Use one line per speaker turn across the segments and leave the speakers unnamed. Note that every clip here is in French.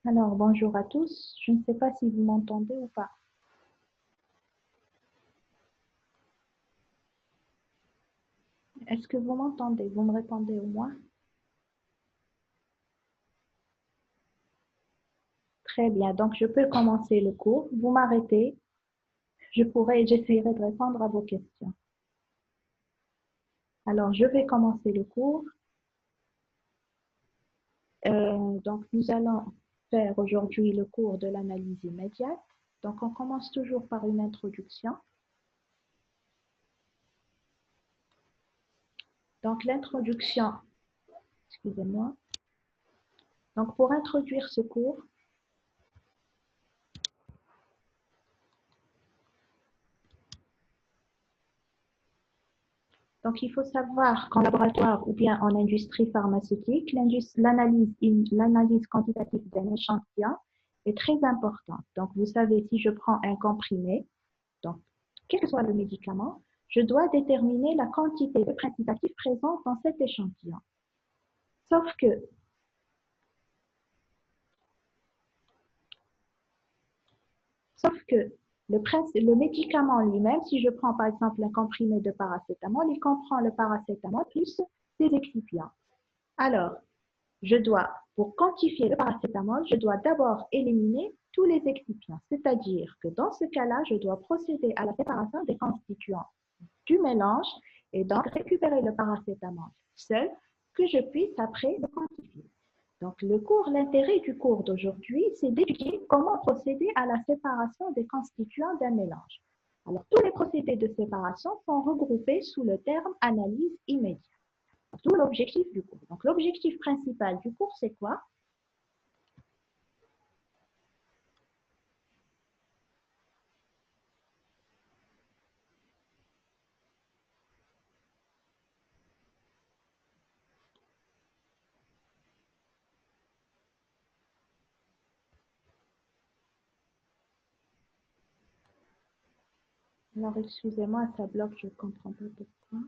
Alors, bonjour à tous. Je ne sais pas si vous m'entendez ou pas. Est-ce que vous m'entendez? Vous me répondez au moins? Très bien. Donc, je peux commencer le cours. Vous m'arrêtez. J'essaierai de répondre à vos questions. Alors, je vais commencer le cours. Donc, nous allons faire aujourd'hui le cours de l'analyse immédiate. Donc, on commence toujours par une introduction. Donc, l'introduction, excusez-moi. Donc, pour introduire ce cours, donc, il faut savoir qu'en laboratoire ou bien en industrie pharmaceutique, l'analyse quantitative d'un échantillon est très importante. Donc, vous savez, si je prends un comprimé, donc, quel que soit le médicament, je dois déterminer la quantité de principes actifs présents dans cet échantillon. Sauf que, sauf que le médicament lui-même, si je prends par exemple un comprimé de paracétamol, il comprend le paracétamol plus des excipients. Alors, pour quantifier le paracétamol, je dois d'abord éliminer tous les excipients. C'est-à-dire que dans ce cas-là, je dois procéder à la séparation des constituants du mélange et donc récupérer le paracétamol seul que je puisse après le quantifier. Donc, l'intérêt du cours d'aujourd'hui, c'est d'étudier comment procéder à la séparation des constituants d'un mélange. Alors, tous les procédés de séparation sont regroupés sous le terme analyse immédiate. Tout l'objectif du cours. Donc, l'objectif principal du cours, c'est quoi? Alors, excusez-moi, ça bloque, je ne comprends pas pourquoi.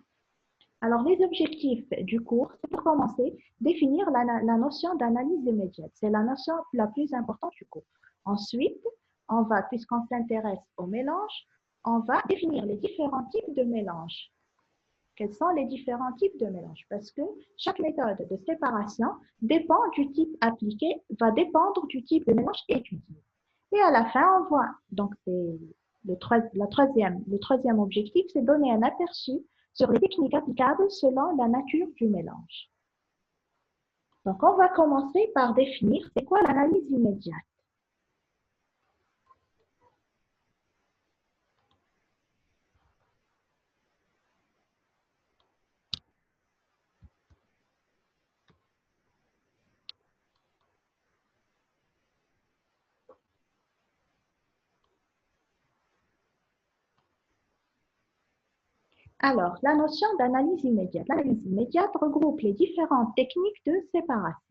Alors, les objectifs du cours, c'est pour commencer, définir la notion d'analyse immédiate. C'est la notion la plus importante du cours. Ensuite, puisqu'on s'intéresse au mélange, on va définir les différents types de mélange. Quels sont les différents types de mélange? Parce que chaque méthode de séparation dépend du type appliqué, va dépendre du type de mélange étudié. Et à la fin, on voit, donc c'est le troisième objectif, c'est donner un aperçu sur les techniques applicables selon la nature du mélange. Donc, on va commencer par définir c'est quoi l'analyse immédiate. Alors, la notion d'analyse immédiate. L'analyse immédiate regroupe les différentes techniques de séparation.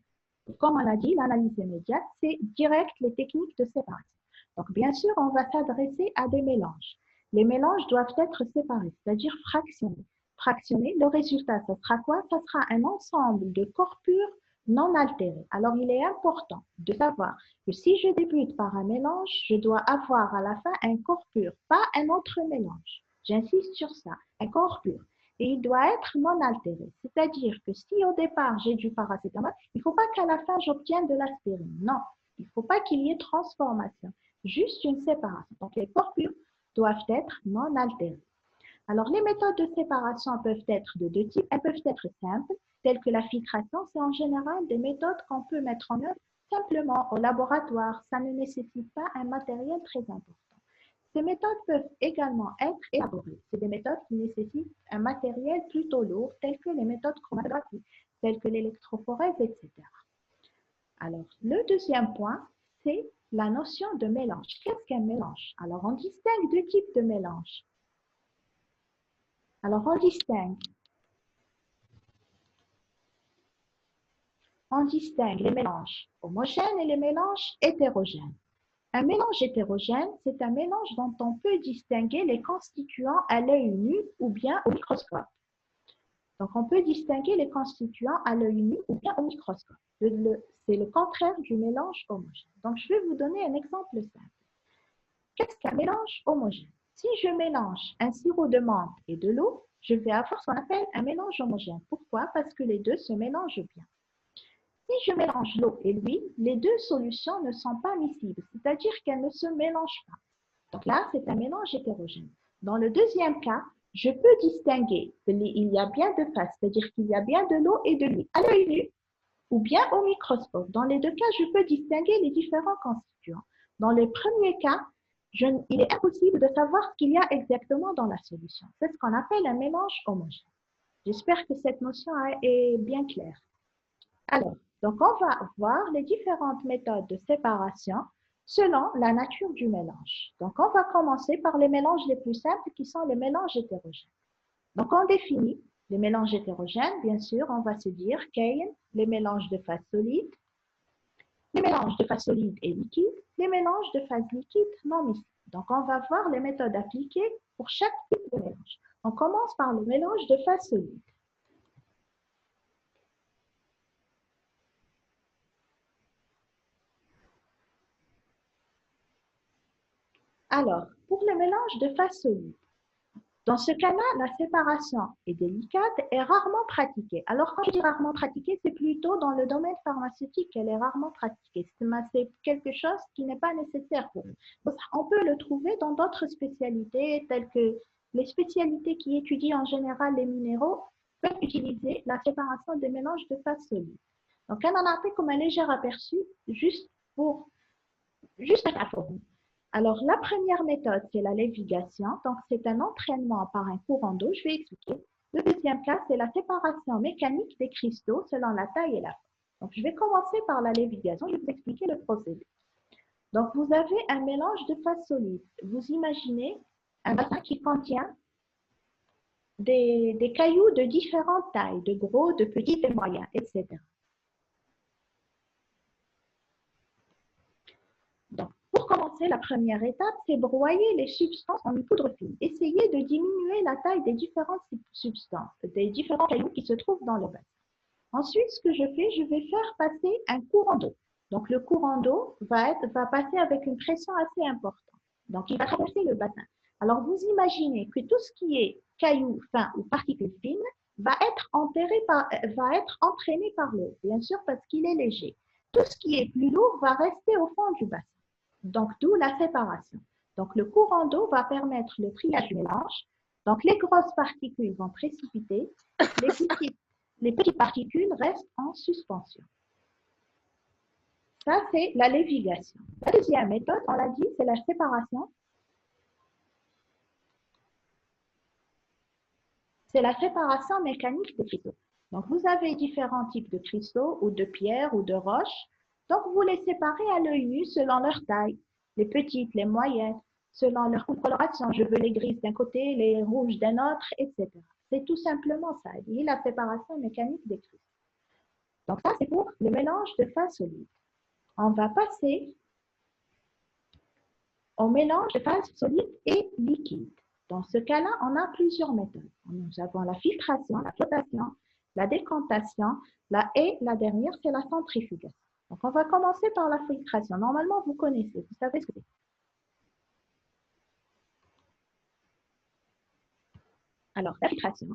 Comme on l'a dit, l'analyse immédiate, c'est direct les techniques de séparation. Donc, bien sûr, on va s'adresser à des mélanges. Les mélanges doivent être séparés, c'est-à-dire fractionnés. Fractionnés, le résultat, ce sera quoi? Ce sera un ensemble de corps purs non altérés. Alors, il est important de savoir que si je débute par un mélange, je dois avoir à la fin un corps pur, pas un autre mélange. J'insiste sur ça, un corps pur. Et il doit être non altéré. C'est-à-dire que si au départ j'ai du paracétamol, il ne faut pas qu'à la fin j'obtienne de l'aspirine. Non, il ne faut pas qu'il y ait transformation, juste une séparation. Donc les corps purs doivent être non altérés. Alors les méthodes de séparation peuvent être de deux types. Elles peuvent être simples, telles que la filtration. C'est en général des méthodes qu'on peut mettre en œuvre simplement au laboratoire. Ça ne nécessite pas un matériel très important. Ces méthodes peuvent également être élaborées. C'est des méthodes qui nécessitent un matériel plutôt lourd, telles que les méthodes chromatographiques, telles que l'électrophorèse, etc. Alors, le deuxième point, c'est la notion de mélange. Qu'est-ce qu'un mélange? Alors, on distingue deux types de mélange. Alors, on distingue les mélanges homogènes et les mélanges hétérogènes. Un mélange hétérogène, c'est un mélange dont on peut distinguer les constituants à l'œil nu ou bien au microscope. Donc, on peut distinguer les constituants à l'œil nu ou bien au microscope. C'est le contraire du mélange homogène. Donc, je vais vous donner un exemple simple. Qu'est-ce qu'un mélange homogène? Si je mélange un sirop de menthe et de l'eau, je vais avoir ce qu'on appelle un mélange homogène. Pourquoi? Parce que les deux se mélangent bien. Si je mélange l'eau et l'huile, les deux solutions ne sont pas miscibles, c'est-à-dire qu'elles ne se mélangent pas. Donc là, c'est un mélange hétérogène. Dans le deuxième cas, je peux distinguer, il y a bien deux phases, c'est-à-dire qu'il y a bien de l'eau et de l'huile à l'œil nu ou bien au microscope. Dans les deux cas, je peux distinguer les différents constituants. Dans le premier cas, il est impossible de savoir ce qu'il y a exactement dans la solution. C'est ce qu'on appelle un mélange homogène. J'espère que cette notion est bien claire. Alors, donc on va voir les différentes méthodes de séparation selon la nature du mélange. Donc, on va commencer par les mélanges les plus simples qui sont les mélanges hétérogènes. Donc, on définit les mélanges hétérogènes. Bien sûr, on va se dire qu'est les mélanges de phase solide, les mélanges de phase solide et liquide, les mélanges de phase liquide non miscibles. Donc, on va voir les méthodes appliquées pour chaque type de mélange. On commence par le mélange de phase solide. Alors, pour le mélange de phase solide, dans ce cas-là, la séparation est délicate et rarement pratiquée. Alors, quand je dis rarement pratiquée, c'est plutôt dans le domaine pharmaceutique qu'elle est rarement pratiquée. C'est quelque chose qui n'est pas nécessaire pour nous. On peut le trouver dans d'autres spécialités, telles que les spécialités qui étudient en général les minéraux peuvent utiliser la séparation des mélanges de phase solide. Donc, on en a fait comme un léger aperçu, juste à forme. Alors, la première méthode, c'est la lévigation. Donc, c'est un entraînement par un courant d'eau. Je vais expliquer. Le deuxième cas, c'est la séparation mécanique des cristaux selon la taille et la forme. Donc, je vais commencer par la lévigation. Je vais vous expliquer le procédé. Donc, vous avez un mélange de phase solide. Vous imaginez un bassin qui contient des cailloux de différentes tailles, de gros, de petits, de moyens, etc. Donc, pour commencer, la première étape, c'est broyer les substances en une poudre fine. Essayez de diminuer la taille des différentes substances, des différents cailloux qui se trouvent dans le bassin. Ensuite, ce que je fais, je vais faire passer un courant d'eau. Donc, le courant d'eau va passer avec une pression assez importante. Donc, il va traverser le bassin. Alors, vous imaginez que tout ce qui est cailloux fins ou particules fines va être entraîné par l'eau, bien sûr parce qu'il est léger. Tout ce qui est plus lourd va rester au fond du bassin. Donc, d'où la séparation. Donc, le courant d'eau va permettre le triage du mélange. Donc, les grosses particules vont précipiter, les petites particules restent en suspension. Ça, c'est la lévigation. La deuxième méthode, on l'a dit, c'est la séparation. C'est la séparation mécanique des cristaux. Donc, vous avez différents types de cristaux ou de pierres ou de roches. Donc, vous les séparez à l'œil nu selon leur taille, les petites, les moyennes, selon leur coloration. Je veux les grises d'un côté, les rouges d'un autre, etc. C'est tout simplement ça, la séparation mécanique des cristaux. Donc, ça, c'est pour le mélange de phase solide. On va passer au mélange de phase solide et liquide. Dans ce cas-là, on a plusieurs méthodes. Nous avons la filtration, la flottation, la décantation, et la dernière, c'est la centrifugation. Donc, on va commencer par la filtration. Normalement, vous connaissez, vous savez ce que c'est. Alors, la filtration.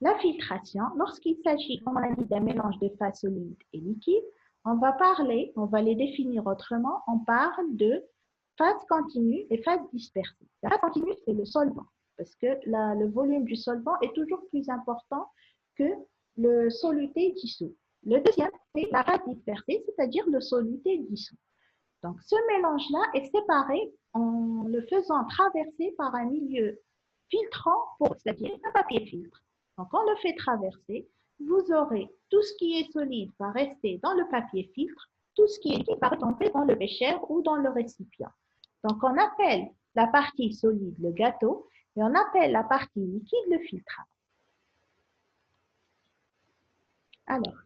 La filtration, lorsqu'il s'agit, comme on a dit, d'un mélange de phase solide et liquide, on va les définir autrement. On parle de phase continue et phase dispersée. La phase continue, c'est le solvant, parce que le volume du solvant est toujours plus important que le soluté dissous. Le deuxième, c'est la phase dispersée, c'est-à-dire le soluté dissous. Donc, ce mélange-là est séparé en le faisant traverser par un milieu filtrant, c'est-à-dire un papier filtre. Donc, on le fait traverser, vous aurez tout ce qui est solide va rester dans le papier filtre, tout ce qui est liquide va retomber dans le bécher ou dans le récipient. Donc, on appelle la partie solide le gâteau et on appelle la partie liquide le filtrage. Alors,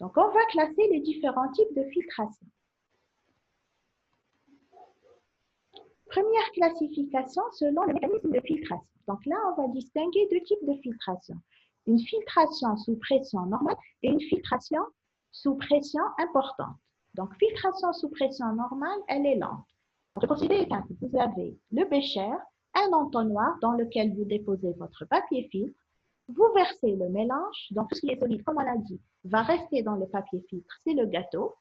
donc on va classer les différents types de filtration. Première classification selon le mécanisme de filtration. Donc là, on va distinguer deux types de filtration. Une filtration sous pression normale et une filtration sous pression importante. Donc, filtration sous pression normale, elle est lente. Le procédé est simple. Vous avez le bécher, un entonnoir dans lequel vous déposez votre papier filtre. Vous versez le mélange, donc tout ce qui est solide, comme on l'a dit, va rester dans le papier filtre, c'est le gâteau.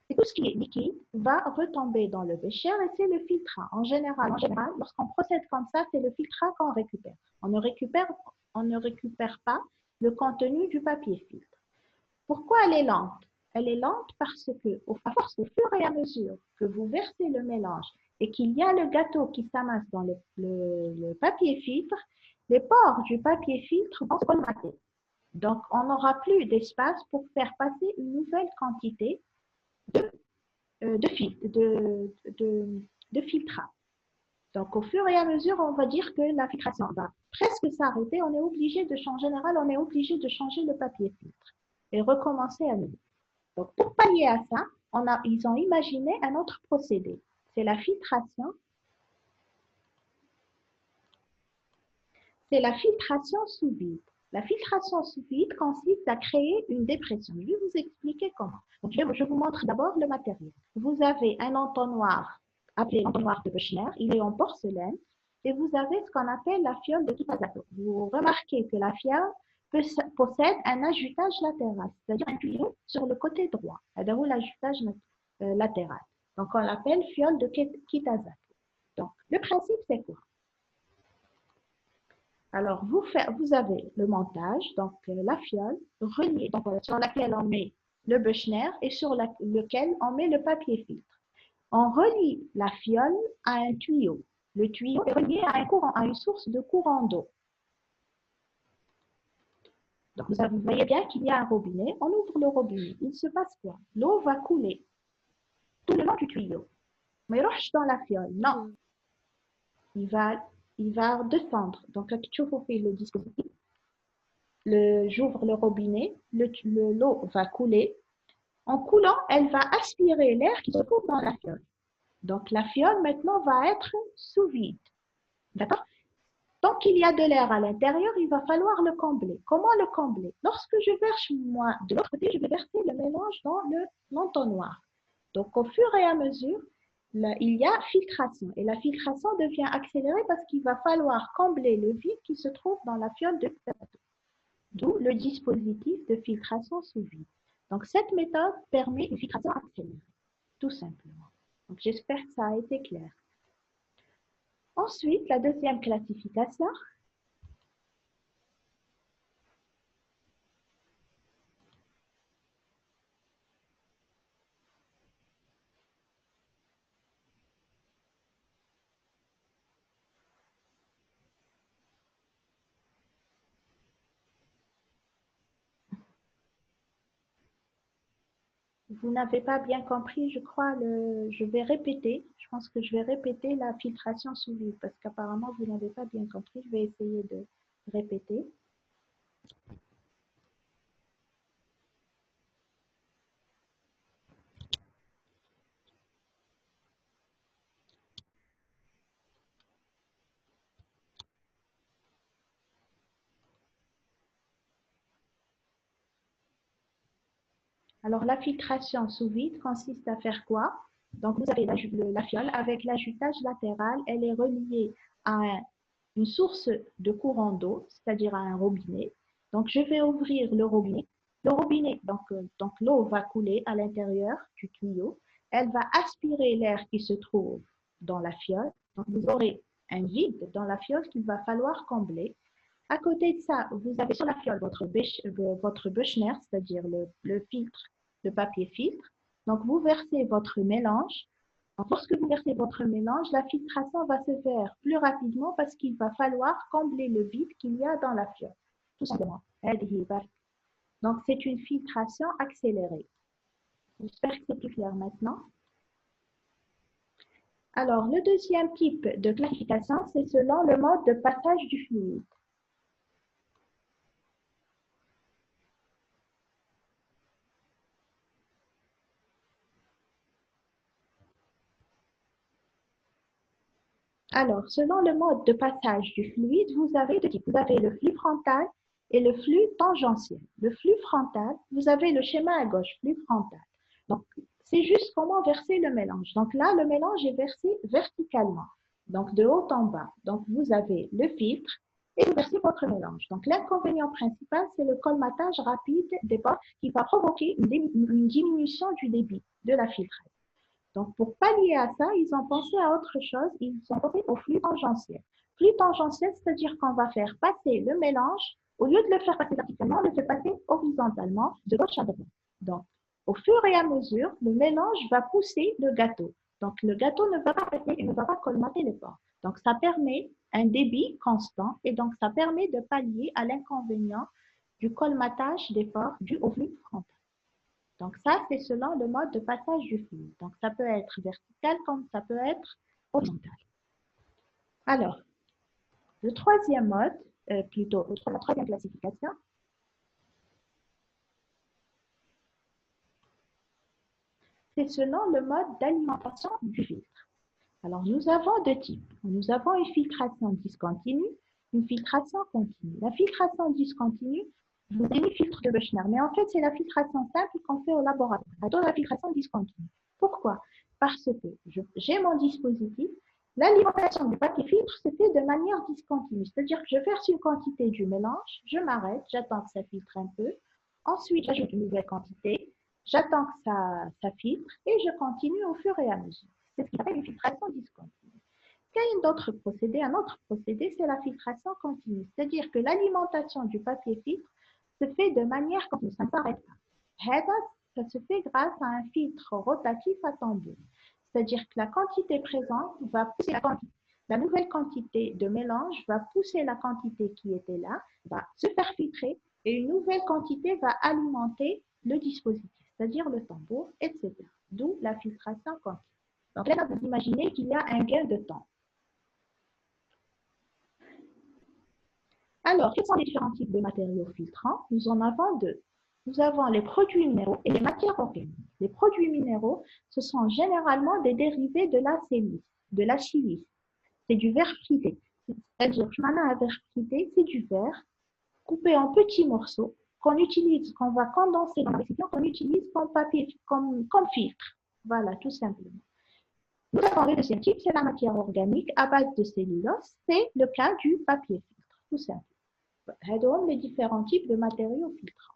Et tout ce qui est liquide va retomber dans le bécher et c'est le filtrant. En général, lorsqu'on procède comme ça, c'est le filtrant qu'on récupère. On ne récupère pas le contenu du papier filtre. Pourquoi elle est lente? Elle est lente parce que, à force, au fur et à mesure que vous versez le mélange et qu'il y a le gâteau qui s'amasse dans le papier filtre, les pores du papier filtre vont se colmater. Donc, on n'aura plus d'espace pour faire passer une nouvelle quantité de filtrats. Donc, au fur et à mesure, on va dire que la filtration va presque s'arrêter. On est obligé de changer, en général, on est obligé de changer le papier filtre et recommencer à nouveau. Donc, pour pallier à ça, ils ont imaginé un autre procédé. C'est la filtration. C'est la filtration sous vide. La filtration sous vide consiste à créer une dépression. Je vais vous expliquer comment. Donc, je vous montre d'abord le matériel. Vous avez un entonnoir appelé entonnoir de Buchner. Il est en porcelaine. Et vous avez ce qu'on appelle la fiole de Kitazato. Vous remarquez que la fiole possède un ajutage latéral, c'est-à-dire un tuyau sur le côté droit. C'est-à-dire l'ajutage latéral. Donc, on l'appelle fiole de Kitazato. Donc, le principe, c'est quoi? Alors, vous avez le montage, donc la fiole reliée, donc, sur laquelle on met le Buchner et sur lequel on met le papier filtre. On relie la fiole à un tuyau. Le tuyau est relié à une source de courant d'eau. Donc, vous voyez bien qu'il y a un robinet. On ouvre le robinet. Il se passe quoi? L'eau va couler tout le long du tuyau. Mais il ne dans la fiole. Non. Il va descendre. Donc, tu fais le dispositif. J'ouvre le robinet. L'eau va couler. En coulant, elle va aspirer l'air qui se trouve dans la fiole. Donc, la fiole, maintenant, va être sous vide. D'accord? Tant qu'il y a de l'air à l'intérieur, il va falloir le combler. Comment le combler? Lorsque je verse, moi, de l'autre côté, je vais verser le mélange dans l'entonnoir. Donc, au fur et à mesure, il y a filtration. Et la filtration devient accélérée parce qu'il va falloir combler le vide qui se trouve dans la fiole de Kitazato. D'où le dispositif de filtration sous vide. Donc, cette méthode permet une filtration accélérée, tout simplement. Donc, j'espère que ça a été clair. Ensuite, la deuxième classification. Vous n'avez pas bien compris, je crois, je vais répéter. Je pense que je vais répéter la filtration sous vide parce qu'apparemment, vous n'avez pas bien compris. Je vais essayer de répéter. Alors, la filtration sous vide consiste à faire quoi? Donc, vous avez la fiole avec l'ajutage latéral. Elle est reliée à une source de courant d'eau, c'est-à-dire à un robinet. Donc, je vais ouvrir le robinet. Le robinet, donc l'eau va couler à l'intérieur du tuyau. Elle va aspirer l'air qui se trouve dans la fiole. Donc, vous aurez un vide dans la fiole qu'il va falloir combler. À côté de ça, vous avez sur la fiole votre Buchner, c'est-à-dire le filtre, le papier filtre. Donc, vous versez votre mélange. Donc, lorsque vous versez votre mélange, la filtration va se faire plus rapidement parce qu'il va falloir combler le vide qu'il y a dans la fiole. Tout simplement. Donc, c'est une filtration accélérée. J'espère que c'est plus clair maintenant. Alors, le deuxième type de classification, c'est selon le mode de passage du fluide. Alors, selon le mode de passage du fluide, vous avez deux types. Vous avez le flux frontal et le flux tangentiel. Le flux frontal, vous avez le schéma à gauche, flux frontal. Donc, c'est juste comment verser le mélange. Donc là, le mélange est versé verticalement, donc de haut en bas. Donc, vous avez le filtre et vous versez votre mélange. Donc, l'inconvénient principal, c'est le colmatage rapide des pores qui va provoquer une diminution du débit de la filtrate. Donc, pour pallier à ça, ils ont pensé à autre chose. Ils ont pensé au flux tangentiel. Flux tangentiel, c'est-à-dire qu'on va faire passer le mélange, au lieu de le faire passer verticalement, on le fait passer horizontalement de gauche à droite. Donc, au fur et à mesure, le mélange va pousser le gâteau. Donc, le gâteau ne va pas passer et ne va pas colmater les pores. Donc, ça permet un débit constant et donc ça permet de pallier à l'inconvénient du colmatage des pores dû au flux frontal. Donc ça, c'est selon le mode de passage du fluide. Donc ça peut être vertical comme ça peut être horizontal. Alors, le troisième mode, plutôt la troisième classification, c'est selon le mode d'alimentation du filtre. Alors nous avons deux types. Nous avons une filtration discontinue, une filtration continue. La filtration discontinue, je vous ai mis filtre de Bechner, mais en fait c'est la filtration simple qu'on fait au laboratoire. J'adore la filtration discontinue. Pourquoi? Parce que j'ai mon dispositif, l'alimentation du papier filtre se fait de manière discontinue, c'est-à-dire que je verse une quantité du mélange, je m'arrête, j'attends que ça filtre un peu, ensuite j'ajoute une nouvelle quantité, j'attends que ça filtre et je continue au fur et à mesure. C'est ce qu'on appelle une filtration discontinue. Il y a un autre procédé, c'est la filtration continue, c'est-à-dire que l'alimentation du papier filtre se fait de manière continue, ça ne s'arrête pas. Ça se fait grâce à un filtre rotatif à tambour, c'est-à-dire que la quantité présente va pousser la quantité. La nouvelle quantité de mélange va pousser la quantité qui était là, va se faire filtrer et une nouvelle quantité va alimenter le dispositif, c'est-à-dire le tambour, etc. D'où la filtration continue. Donc là, vous imaginez qu'il y a un gain de temps. Alors, quels sont les différents types de matériaux filtrants? Nous en avons deux. Nous avons les produits minéraux et les matières organiques. Les produits minéraux, ce sont généralement des dérivés de la silice, de la silice. C'est du verre frité. C'est-à-dire, je m'en ai un verre frité, c'est du verre coupé en petits morceaux qu'on utilise, qu'on va condenser dans le récipient, qu'on utilise comme papier, comme filtre. Voilà, tout simplement. Nous avons le deuxième type, c'est la matière organique à base de cellulose. C'est le cas du papier filtre, tout simplement. Regardons les différents types de matériaux filtrants.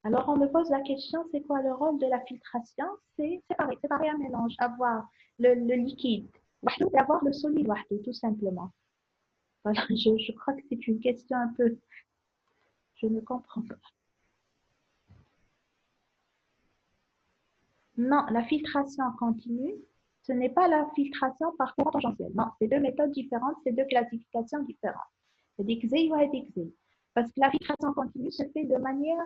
Alors, on me pose la question, c'est quoi le rôle de la filtration? C'est séparer un mélange, avoir le liquide, et avoir le solide, tout simplement. Voilà, je crois que c'est une question un peu, je ne comprends pas. Non, la filtration continue, ce n'est pas la filtration par courant tangentiel. Non, c'est deux méthodes différentes, c'est deux classifications différentes. C'est d'XZ ou d'XZ. Parce que la filtration continue se fait de manière,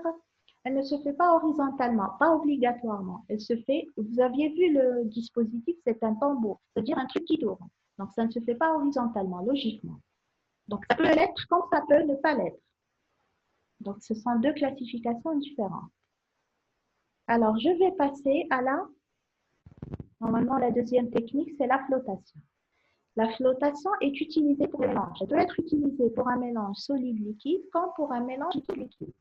elle ne se fait pas horizontalement, pas obligatoirement. Elle se fait, vous aviez vu le dispositif, c'est un tambour, c'est-à-dire un truc qui tourne. Donc ça ne se fait pas horizontalement, logiquement. Donc ça peut l'être comme ça peut ne pas l'être. Donc ce sont deux classifications différentes. Alors je vais passer à normalement la deuxième technique, c'est la flottation. La flottation est utilisée pour les mélanges. Elle peut être utilisée pour un mélange solide-liquide comme pour un mélange liquide.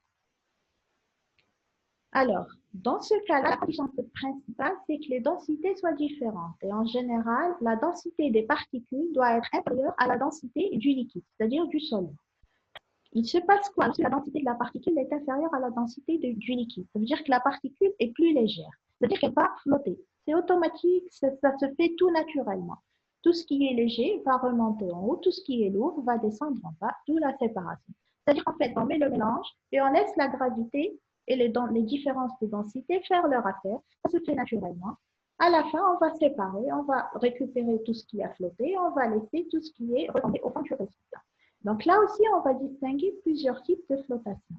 Alors, dans ce cas-là, la condition principale, c'est que les densités soient différentes. Et en général, la densité des particules doit être inférieure à la densité du liquide, c'est-à-dire du solide. Il se passe quoi lorsque la densité de la particule est inférieure à la densité du liquide? Ça veut dire que la particule est plus légère. C'est-à-dire qu'elle va flotter. C'est automatique, ça se fait tout naturellement. Tout ce qui est léger va remonter en haut, tout ce qui est lourd va descendre en bas, d'où la séparation. C'est-à-dire qu'en fait, on met le mélange et on laisse la gravité et les différences de densité faire leur affaire. Ça se fait naturellement. À la fin, on va séparer, on va récupérer tout ce qui a flotté, on va laisser tout ce qui est retombé au fond du récipient. Donc là aussi, on va distinguer plusieurs types de flotation.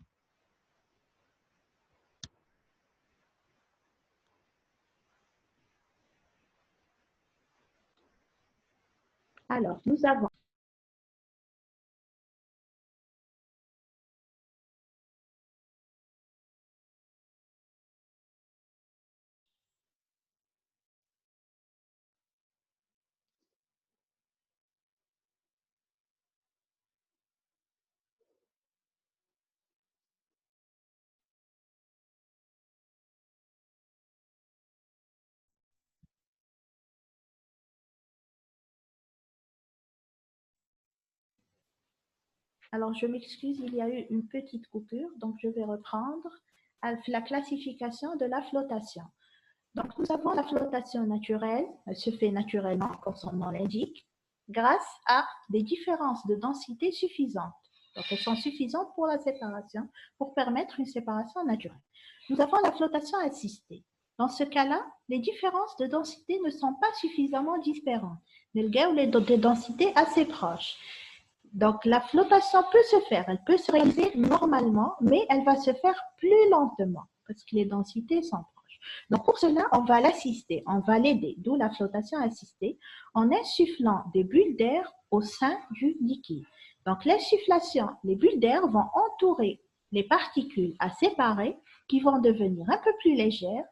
Alors, nous avons Alors, je m'excuse, il y a eu une petite coupure, donc je vais reprendre la classification de la flottation. Donc, nous avons la flottation naturelle, elle se fait naturellement, comme son nom l'indique, grâce à des différences de densité suffisantes. Donc, elles sont suffisantes pour la séparation, pour permettre une séparation naturelle. Nous avons la flottation assistée. Dans ce cas-là, les différences de densité ne sont pas suffisamment différentes. Les densités assez proches. Donc, la flottation peut se faire, elle peut se réaliser normalement, mais elle va se faire plus lentement parce que les densités sont proches. Donc, pour cela, on va l'assister, on va l'aider, d'où la flottation assistée, en insufflant des bulles d'air au sein du liquide. Donc, l'insufflation, les bulles d'air vont entourer les particules à séparer qui vont devenir un peu plus légères,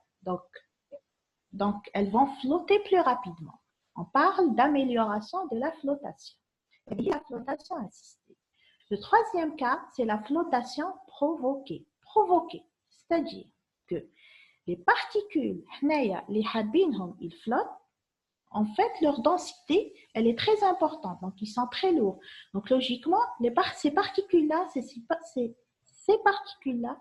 donc elles vont flotter plus rapidement. On parle d'amélioration de la flottation. Et la flottation assistée. Le troisième cas, c'est la flottation provoquée. Provoquée, c'est-à-dire que les particules, les hadbinhum, ils flottent, en fait, leur densité, elle est très importante, donc ils sont très lourds. Donc logiquement, ces particules-là, ces particules-là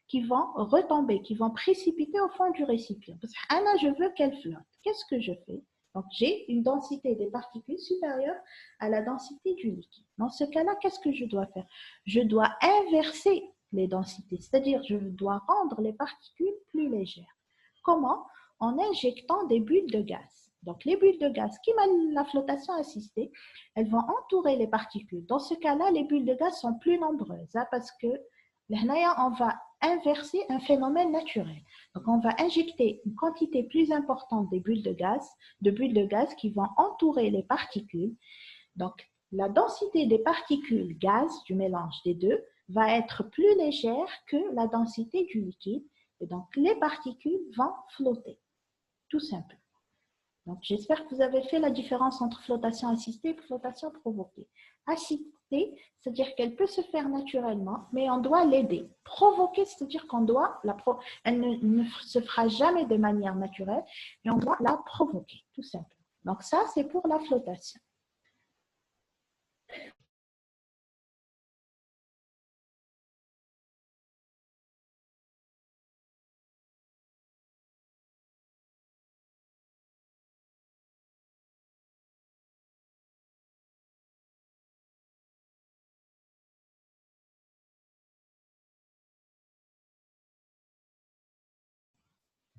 qui vont retomber, qui vont précipiter au fond du récipient. Parce que Anna, je veux qu'elle flotte. Qu'est-ce que je fais? Donc, j'ai une densité des particules supérieure à la densité du liquide. Dans ce cas-là, qu'est-ce que je dois faire? Je dois inverser les densités, c'est-à-dire je dois rendre les particules plus légères. Comment? En injectant des bulles de gaz. Donc, les bulles de gaz qui mènent la flottation assistée, elles vont entourer les particules. Dans ce cas-là, les bulles de gaz sont plus nombreuses parce que on va inverser un phénomène naturel. Donc, on va injecter une quantité plus importante de bulles de gaz qui vont entourer les particules. Donc, la densité des particules gaz du mélange des deux va être plus légère que la densité du liquide. Et donc, les particules vont flotter, tout simplement. Donc, j'espère que vous avez fait la différence entre flottation assistée et flottation provoquée. Assistée, c'est-à-dire qu'elle peut se faire naturellement, mais on doit l'aider. Provoquée, c'est-à-dire elle ne se fera jamais de manière naturelle, mais on doit la provoquer, tout simplement. Donc, ça, c'est pour la flottation.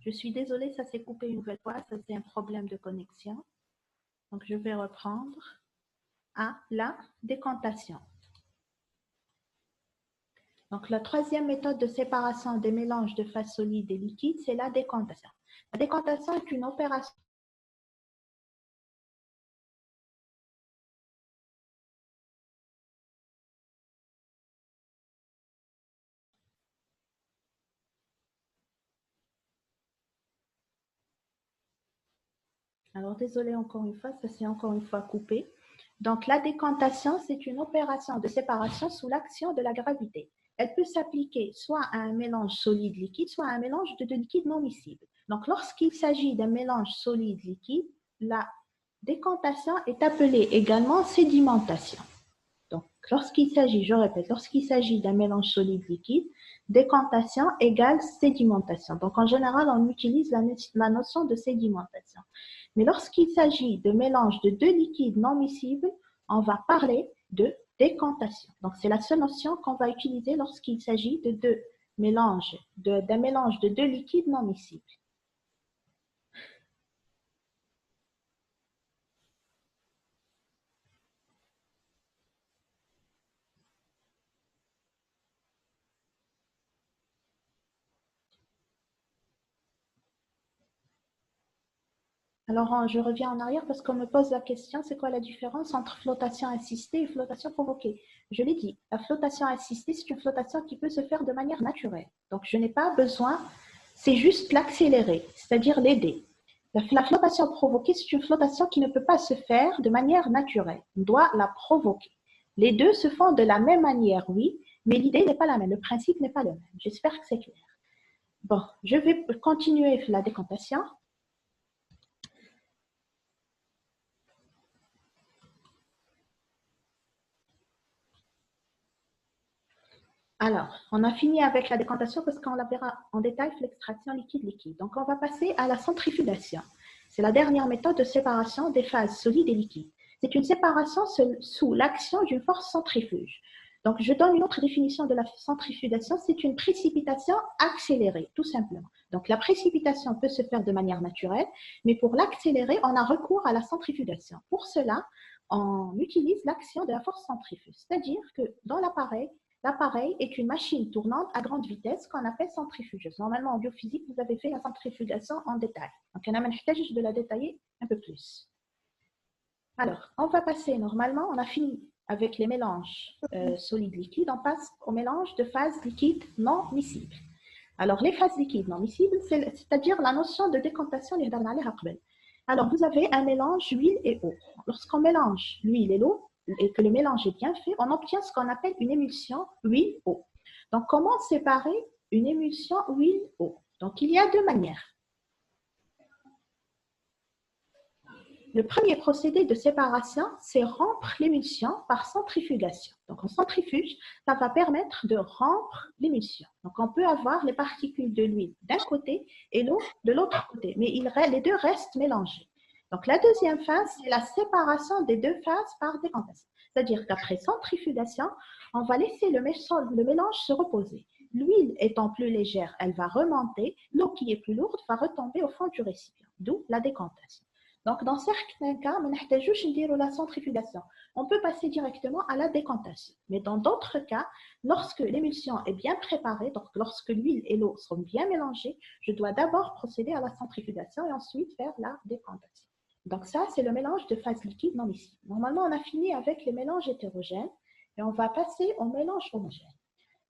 Je suis désolée, ça s'est coupé une nouvelle fois, ça c'est un problème de connexion. Donc, je vais reprendre à la décantation. Donc, la troisième méthode de séparation des mélanges de phase solide et liquide, c'est la décantation. La décantation est une opération. Alors, désolé encore une fois, ça s'est encore une fois coupé. Donc, la décantation, c'est une opération de séparation sous l'action de la gravité. Elle peut s'appliquer soit à un mélange solide-liquide, soit à un mélange de deux liquides non miscibles. Donc, lorsqu'il s'agit d'un mélange solide-liquide, la décantation est appelée également sédimentation. Donc, lorsqu'il s'agit, je répète, lorsqu'il s'agit d'un mélange solide-liquide, décantation égale sédimentation. Donc, en général, on utilise la notion de sédimentation. Mais lorsqu'il s'agit de mélange de deux liquides non miscibles, on va parler de décantation. Donc, c'est la seule notion qu'on va utiliser lorsqu'il s'agit d'un mélange de deux liquides non miscibles. Alors, je reviens en arrière parce qu'on me pose la question, c'est quoi la différence entre flottation assistée et flottation provoquée? Je l'ai dit, la flottation assistée, c'est une flottation qui peut se faire de manière naturelle. Donc, je n'ai pas besoin, c'est juste l'accélérer, c'est-à-dire l'aider. La flottation provoquée, c'est une flottation qui ne peut pas se faire de manière naturelle. On doit la provoquer. Les deux se font de la même manière, oui, mais l'idée n'est pas la même, le principe n'est pas le même. J'espère que c'est clair. Bon, je vais continuer la décantation. Alors, on a fini avec la décantation parce qu'on la verra en détail sur l'extraction liquide-liquide. Donc, on va passer à la centrifugation. C'est la dernière méthode de séparation des phases solides et liquides. C'est une séparation sous l'action d'une force centrifuge. Donc, je donne une autre définition de la centrifugation, c'est une précipitation accélérée, tout simplement. Donc, la précipitation peut se faire de manière naturelle, mais pour l'accélérer, on a recours à la centrifugation. Pour cela, on utilise l'action de la force centrifuge, c'est-à-dire que dans l'appareil est une machine tournante à grande vitesse qu'on appelle centrifugeuse. Normalement, en biophysique, vous avez fait la centrifugation en détail. Donc, on a de la détailler un peu plus. Alors, on va passer normalement, on a fini avec les mélanges solides-liquides, on passe au mélange de phases liquides non miscibles. Alors, les phases liquides non miscibles, c'est-à-dire la notion de décantation. Alors, vous avez un mélange huile et eau. Lorsqu'on mélange l'huile et l'eau, et que le mélange est bien fait, on obtient ce qu'on appelle une émulsion huile-eau. Donc, comment séparer une émulsion huile-eau? Donc, il y a deux manières. Le premier procédé de séparation, c'est rompre l'émulsion par centrifugation. Donc, en centrifuge, ça va permettre de rompre l'émulsion. Donc, on peut avoir les particules de l'huile d'un côté et l'eau de l'autre côté, mais les deux restent mélangés. Donc, la deuxième phase, c'est la séparation des deux phases par décantation. C'est-à-dire qu'après centrifugation, on va laisser le mélange se reposer. L'huile étant plus légère, elle va remonter. L'eau qui est plus lourde va retomber au fond du récipient, d'où la décantation. Donc, dans certains cas, on n'a pas la centrifugation. On peut passer directement à la décantation. Mais dans d'autres cas, lorsque l'émulsion est bien préparée, donc lorsque l'huile et l'eau sont bien mélangées, je dois d'abord procéder à la centrifugation et ensuite faire la décantation. Donc ça, c'est le mélange de phase liquide non miscible. Normalement, on a fini avec les mélanges hétérogènes et on va passer au mélange homogène.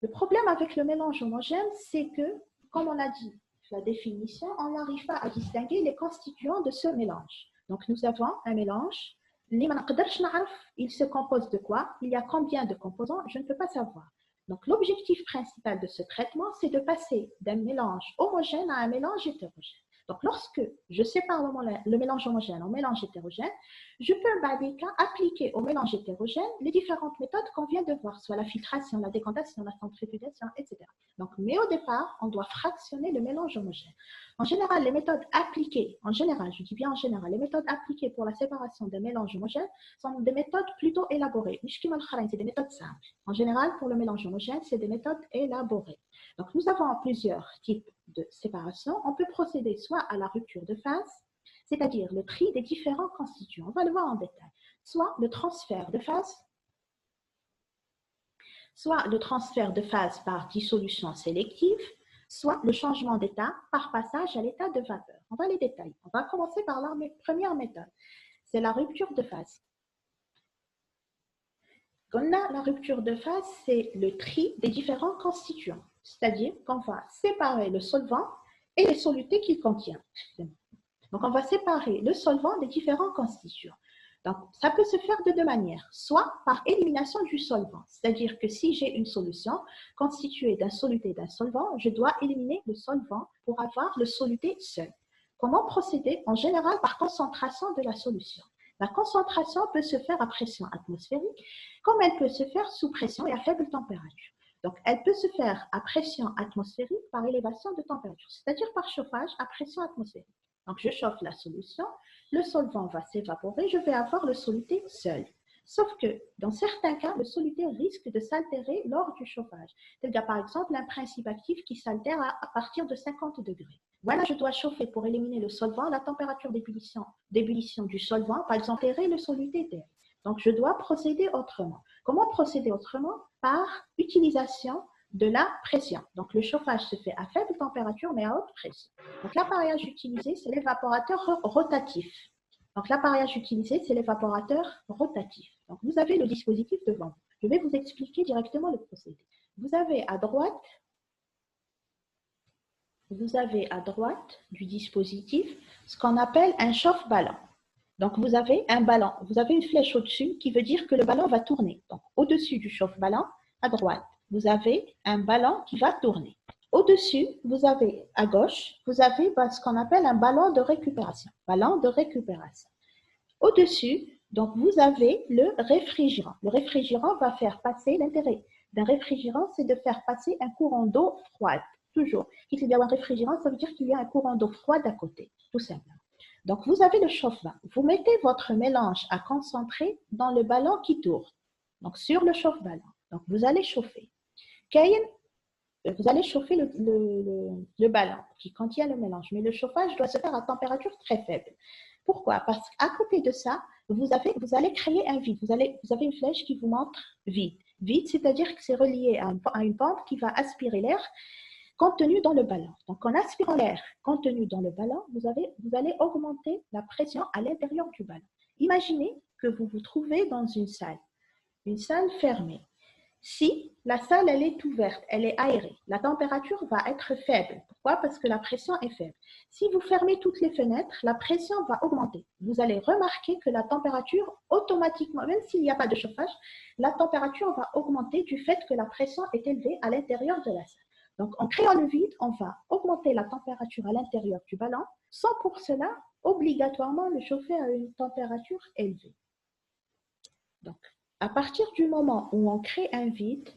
Le problème avec le mélange homogène, c'est que, comme on a dit, la définition, on n'arrive pas à distinguer les constituants de ce mélange. Donc, nous avons un mélange. Il se compose de quoi? Il y a combien de composants? Je ne peux pas savoir. Donc, l'objectif principal de ce traitement, c'est de passer d'un mélange homogène à un mélange hétérogène. Donc, lorsque je sépare le mélange homogène en mélange hétérogène, je peux appliquer au mélange hétérogène les différentes méthodes qu'on vient de voir, soit la filtration, la décantation, la centrifugation, etc. Donc, mais au départ, on doit fractionner le mélange homogène. En général, les méthodes appliquées, je dis bien en général, les méthodes appliquées pour la séparation des mélanges homogènes sont des méthodes plutôt élaborées. C'est des méthodes simples. En général, pour le mélange homogène, c'est des méthodes élaborées. Donc, nous avons plusieurs types de séparation. On peut procéder soit à la rupture de phase, c'est-à-dire le tri des différents constituants. On va le voir en détail. Soit le transfert de phase, par dissolution sélective, soit le changement d'état par passage à l'état de vapeur. On va les détailler. On va commencer par la première méthode. C'est la rupture de phase. La rupture de phase, c'est le tri des différents constituants. C'est-à-dire qu'on va séparer le solvant et les solutés qu'il contient. Donc, on va séparer le solvant des différents constituants. Donc, ça peut se faire de deux manières, soit par élimination du solvant, c'est-à-dire que si j'ai une solution constituée d'un soluté et d'un solvant, je dois éliminer le solvant pour avoir le soluté seul. Comment procéder? En général, par concentration de la solution. La concentration peut se faire à pression atmosphérique, comme elle peut se faire sous pression et à faible température. Donc, elle peut se faire à pression atmosphérique par élévation de température, c'est-à-dire par chauffage à pression atmosphérique. Donc, je chauffe la solution, le solvant va s'évaporer, je vais avoir le soluté seul. Sauf que, dans certains cas, le soluté risque de s'altérer lors du chauffage. Tel que, par exemple, un principe actif qui s'altère à partir de 50 degrés. Voilà, je dois chauffer pour éliminer le solvant, la température d'ébullition du solvant, par exemple, altérer le soluté d'air. Donc, je dois procéder autrement. Comment procéder autrement? Par utilisation de la pression. Donc, le chauffage se fait à faible température, mais à haute pression. Donc, l'appareillage utilisé, c'est l'évaporateur rotatif. Donc, l'appareillage utilisé, c'est l'évaporateur rotatif. Donc, vous avez le dispositif devant vous. Je vais vous expliquer directement le procédé. Vous avez à droite du dispositif ce qu'on appelle un chauffe-ballon. Donc, vous avez un ballon, vous avez une flèche au-dessus qui veut dire que le ballon va tourner. Donc, au-dessus du chauffe-ballon, à droite, vous avez un ballon qui va tourner. Au-dessus, vous avez, à gauche, vous avez ce qu'on appelle un ballon de récupération. Ballon de récupération. Au-dessus, donc, vous avez le réfrigérant. Le réfrigérant va faire passer d'un réfrigérant, c'est de faire passer un courant d'eau froide, toujours. Qui dit un réfrigérant, ça veut dire qu'il y a un courant d'eau froide à côté, tout simplement. Donc, vous avez le chauffe-vent. Vous mettez votre mélange à concentrer dans le ballon qui tourne, donc sur le chauffe-ballon. Donc, vous allez chauffer. Vous allez chauffer le ballon qui contient le mélange, mais le chauffage doit se faire à température très faible. Pourquoi? Parce qu'à côté de ça, vous allez créer un vide. Vous avez une flèche qui vous montre vide. Vide, c'est-à-dire que c'est relié à une pompe qui va aspirer l'air contenu dans le ballon. Donc, en aspirant l'air contenu dans le ballon, vous allez augmenter la pression à l'intérieur du ballon. Imaginez que vous vous trouvez dans une salle fermée. Si la salle elle est ouverte, elle est aérée, la température va être faible. Pourquoi? Parce que la pression est faible. Si vous fermez toutes les fenêtres, la pression va augmenter. Vous allez remarquer que la température, automatiquement, même s'il n'y a pas de chauffage, la température va augmenter du fait que la pression est élevée à l'intérieur de la salle. Donc, en créant le vide, on va augmenter la température à l'intérieur du ballon, sans pour cela, obligatoirement, le chauffer à une température élevée. Donc, à partir du moment où on crée un vide,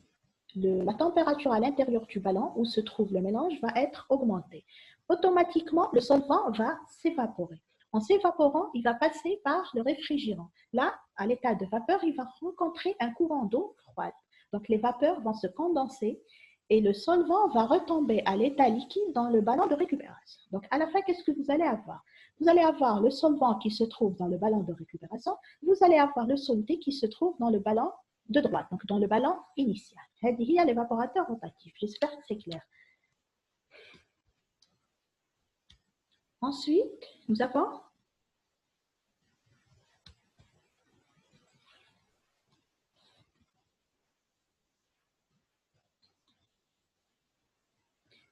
la température à l'intérieur du ballon où se trouve le mélange va être augmentée. Automatiquement, le solvant va s'évaporer. En s'évaporant, il va passer par le réfrigérant. Là, à l'état de vapeur, il va rencontrer un courant d'eau froide. Donc, les vapeurs vont se condenser et le solvant va retomber à l'état liquide dans le ballon de récupération. Donc, à la fin, qu'est-ce que vous allez avoir? Vous allez avoir le solvant qui se trouve dans le ballon de récupération, vous allez avoir le soluté qui se trouve dans le ballon de droite, donc dans le ballon initial. Il y a l'évaporateur rotatif. J'espère que c'est clair. Ensuite, nous avons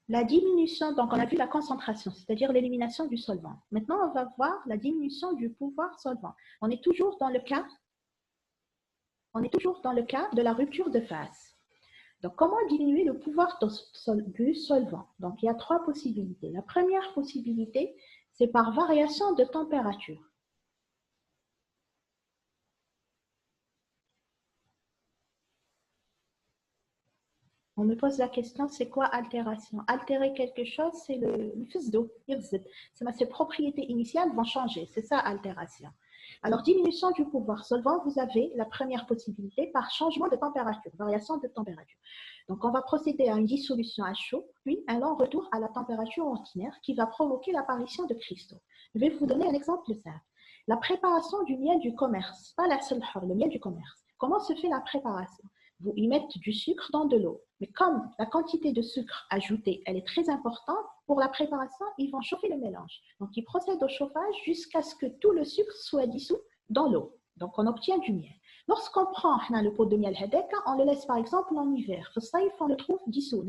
la diminution, donc on a vu la concentration, c'est-à-dire l'élimination du solvant. Maintenant, on va voir la diminution du pouvoir solvant. On est toujours dans le cas de la rupture de phase. Donc, comment diminuer le pouvoir du solvant? Donc, il y a trois possibilités. La première possibilité, c'est par variation de température. On me pose la question, c'est quoi altération? Altérer quelque chose, c'est le fils d'eau, ses propriétés initiales vont changer, c'est ça altération. Alors, diminution du pouvoir solvant, vous avez la première possibilité par changement de température, variation de température. Donc, on va procéder à une dissolution à chaud, puis un long retour à la température ordinaire qui va provoquer l'apparition de cristaux. Je vais vous donner un exemple simple. La préparation du miel du commerce, pas la seule, le miel du commerce. Comment se fait la préparation? Vous y mettez du sucre dans de l'eau. Mais comme la quantité de sucre ajoutée, elle est très importante, pour la préparation, ils vont chauffer le mélange. Donc, ils procèdent au chauffage jusqu'à ce que tout le sucre soit dissous dans l'eau. Donc, on obtient du miel. Lorsqu'on prend le pot de miel, on le laisse par exemple en hiver. On le trouve dissous,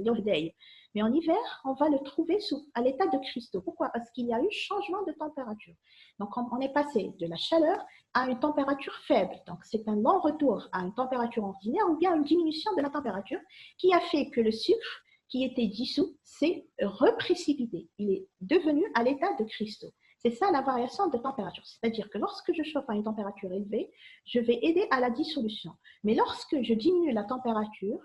mais en hiver, on va le trouver à l'état de cristaux. Pourquoi? Parce qu'il y a eu changement de température. Donc, on est passé de la chaleur à une température faible. Donc, c'est un long retour à une température ordinaire ou bien une diminution de la température qui a fait que le sucre qui était dissous s'est reprécipité. Il est devenu à l'état de cristaux. C'est ça la variation de température. C'est-à-dire que lorsque je chauffe à une température élevée, je vais aider à la dissolution. Mais lorsque je diminue la température,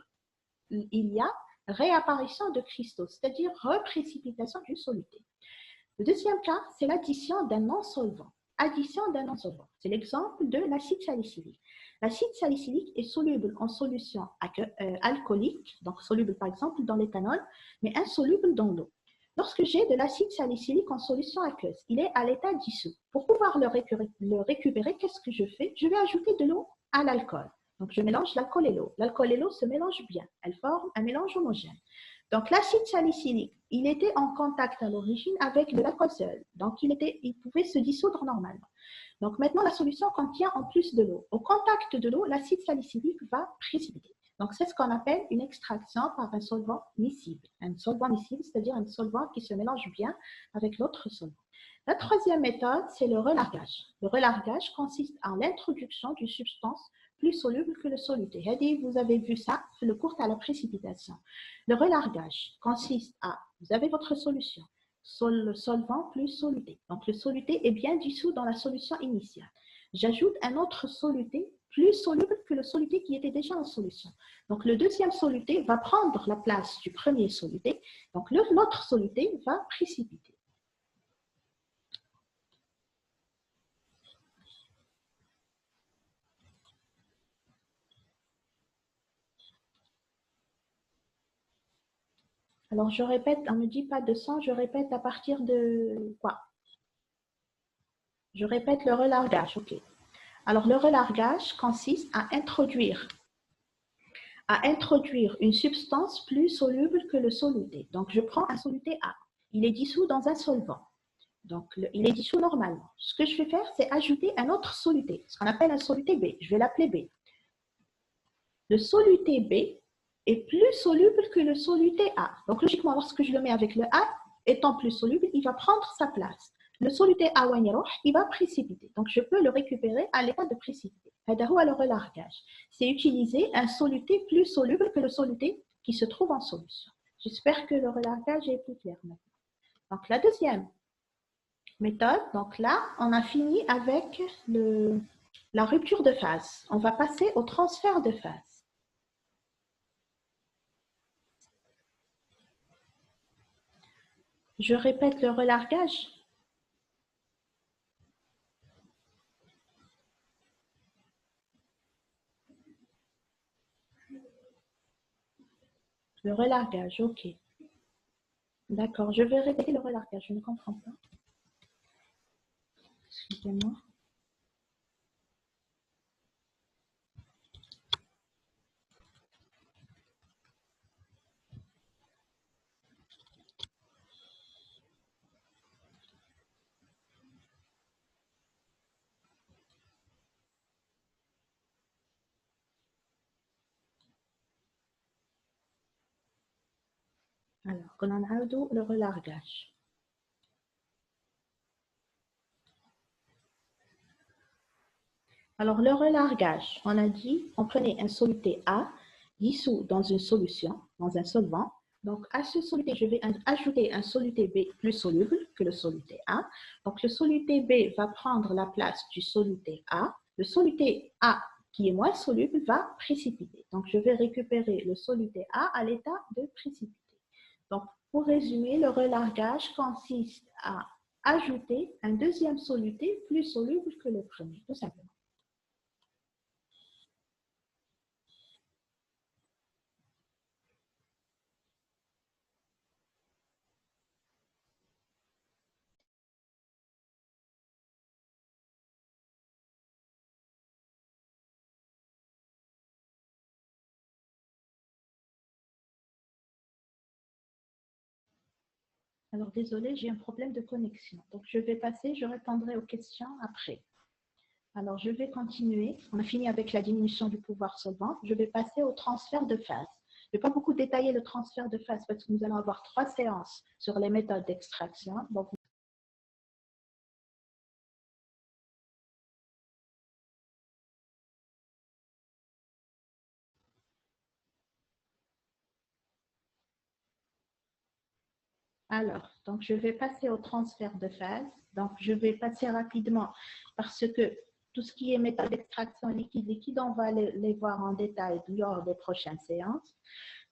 il y a réapparition de cristaux, c'est-à-dire reprécipitation du soluté. Le deuxième cas, c'est l'addition d'un non-solvant. Addition d'un non-solvant. C'est l'exemple de l'acide salicylique. L'acide salicylique est soluble en solution alcoolique, donc soluble par exemple dans l'éthanol, mais insoluble dans l'eau. Lorsque j'ai de l'acide salicylique en solution aqueuse, il est à l'état dissous. Pour pouvoir le récupérer, qu'est-ce que je fais? Je vais ajouter de l'eau à l'alcool. Donc, je mélange l'alcool et l'eau. L'alcool et l'eau se mélangent bien. Elles forment un mélange homogène. Donc, l'acide salicylique, il était en contact à l'origine avec de l'alcool seul. Donc, il pouvait se dissoudre normalement. Donc, maintenant, la solution contient en plus de l'eau. Au contact de l'eau, l'acide salicylique va précipiter. Donc, c'est ce qu'on appelle une extraction par un solvant miscible. Un solvant miscible, c'est-à-dire un solvant qui se mélange bien avec l'autre solvant. La troisième méthode, c'est le relargage. Le relargage consiste en l'introduction d'une substance plus soluble que le soluté. Vous avez vu ça, c'est le cours à la précipitation. Le relargage consiste à, vous avez votre solution, solvant plus soluté. Donc, le soluté est bien dissous dans la solution initiale. J'ajoute un autre soluté plus soluble que le soluté qui était déjà en solution. Donc, le deuxième soluté va prendre la place du premier soluté. Donc, l'autre soluté va précipiter. Alors, je répète, on ne me dit pas de 100, je répète à partir de quoi? Je répète le relargage, ok. Alors, le relargage consiste à introduire une substance plus soluble que le soluté. Donc, je prends un soluté A. Il est dissous dans un solvant. Donc, il est dissous normalement. Ce que je vais faire, c'est ajouter un autre soluté, ce qu'on appelle un soluté B. Je vais l'appeler B. Le soluté B est plus soluble que le soluté A. Donc, logiquement, lorsque je le mets avec le A, étant plus soluble, il va prendre sa place. Le soluté A, il va précipiter. Donc, je peux le récupérer à l'état de précipiter. C'est le relargage. C'est utiliser un soluté plus soluble que le soluté qui se trouve en solution. J'espère que le relargage est plus clair maintenant. Donc, la deuxième méthode, donc là, on a fini avec la rupture de phase. On va passer au transfert de phase. Je répète le relargage. Le relargage, ok. D'accord, je vais répéter le relargage, je ne comprends pas. Excusez-moi. Alors, on a le relargage. Alors, le relargage, on a dit, on prenait un soluté A dissous dans une solution, dans un solvant. Donc, à ce soluté, je vais ajouter un soluté B plus soluble que le soluté A. Donc, le soluté B va prendre la place du soluté A. Le soluté A qui est moins soluble va précipiter. Donc, je vais récupérer le soluté A à l'état de précipiter. Donc, pour résumer, le relargage consiste à ajouter un deuxième soluté plus soluble que le premier, tout simplement. Alors, désolé, j'ai un problème de connexion. Donc, je vais passer, je répondrai aux questions après. Alors, je vais continuer. On a fini avec la diminution du pouvoir solvant. Je vais passer au transfert de phase. Je ne vais pas beaucoup détailler le transfert de phase parce que nous allons avoir 3 séances sur les méthodes d'extraction. Donc, donc je vais passer au transfert de phase. Donc, je vais passer rapidement parce que tout ce qui est méthode d'extraction liquide, on va les voir en détail lors des prochaines séances.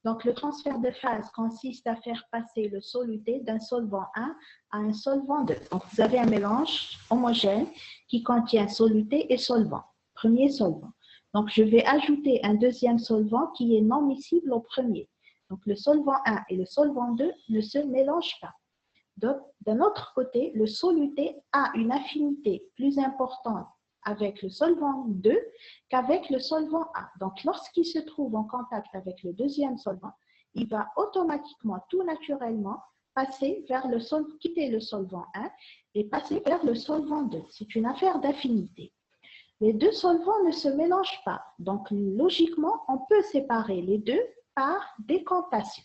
Donc, le transfert de phase consiste à faire passer le soluté d'un solvant 1 à un solvant 2. Donc, vous avez un mélange homogène qui contient soluté et solvant. Premier solvant. Donc, je vais ajouter un deuxième solvant qui est non miscible au premier. Donc, le solvant 1 et le solvant 2 ne se mélangent pas. D'un autre côté, le soluté a une affinité plus importante avec le solvant 2 qu'avec le solvant A. Donc, lorsqu'il se trouve en contact avec le deuxième solvant, il va automatiquement, tout naturellement, passer vers quitter le solvant 1 et passer vers le solvant 2. C'est une affaire d'affinité. Les deux solvants ne se mélangent pas. Donc, logiquement, on peut séparer les deux par décantation.